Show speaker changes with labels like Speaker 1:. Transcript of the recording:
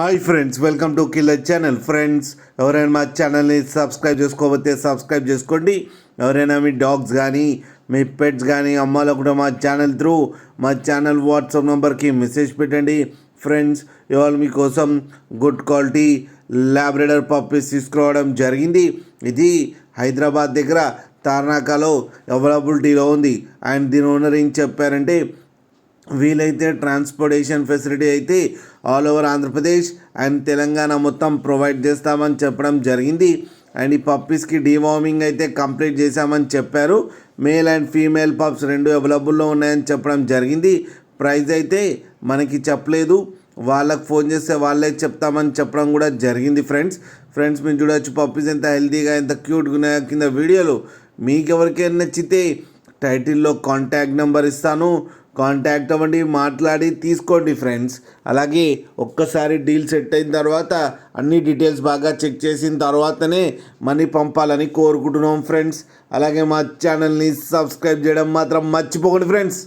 Speaker 1: Hi friends, welcome to killer channel. Friends, ఎవరైనా మా ఛానల్ని సబ్స్క్రైబ్ చేసుకోకపోతే సబ్స్క్రైబ్ చేసుకోండి. ఎవరైనా మీ డాగ్స్ కానీ మీ పెట్స్ కానీ అమ్మాలనుకుంటే మా ఛానల్ త్రూ మా ఛానల్ వాట్సాప్ నెంబర్కి మెసేజ్ పెట్టండి. ఫ్రెండ్స్, ఇవాళ మీకోసం గుడ్ క్వాలిటీ లాబ్రడర్ పప్పీస్ తీసుకురావడం జరిగింది. ఇది హైదరాబాద్ దగ్గర తార్నాకాలో అవైలబిలిటీలో ఉంది. అండ్ దీని ఓనర్ ఏం చెప్పారంటే, వీలైతే ట్రాన్స్పోర్టేషన్ ఫెసిలిటీ అయితే all over Andhra Pradesh and Telangana మొత్తం ప్రొవైడ్ చేస్తామని చెప్పడం జరిగింది. అండ్ ఈ పప్పీస్కి డీవార్మింగ్ అయితే కంప్లీట్ చేశామని చెప్పారు. మేల్ అండ్ ఫీమేల్ పప్స్ రెండు అవైలబుల్లో ఉన్నాయని చెప్పడం జరిగింది. ప్రైస్ అయితే మనకి చెప్పలేదు, వాళ్ళకి ఫోన్ చేస్తే వాళ్ళే చెప్తామని చెప్పడం కూడా జరిగింది. ఫ్రెండ్స్ మీరు చూడవచ్చు పప్పీస్ ఎంత హెల్తీగా ఎంత క్యూట్గా ఉన్నాయో. కింద వీడియోలో మీకు ఎవరికైనా నచ్చితే టైటిల్లో కాంటాక్ట్ నెంబర్ ఇస్తాను, కాంటాక్ట్ అవ్వండి, మాట్లాడి తీసుకోండి ఫ్రెండ్స్. అలాగే ఒక్కసారి డీల్ సెట్ అయిన తర్వాత అన్ని డీటెయిల్స్ బాగా చెక్ చేసిన తర్వాతనే మనీ పంపాలని కోరుకుంటున్నాం ఫ్రెండ్స్. అలాగే మా ఛానల్ని సబ్స్క్రైబ్ చేయడం మాత్రం మర్చిపోకండి ఫ్రెండ్స్.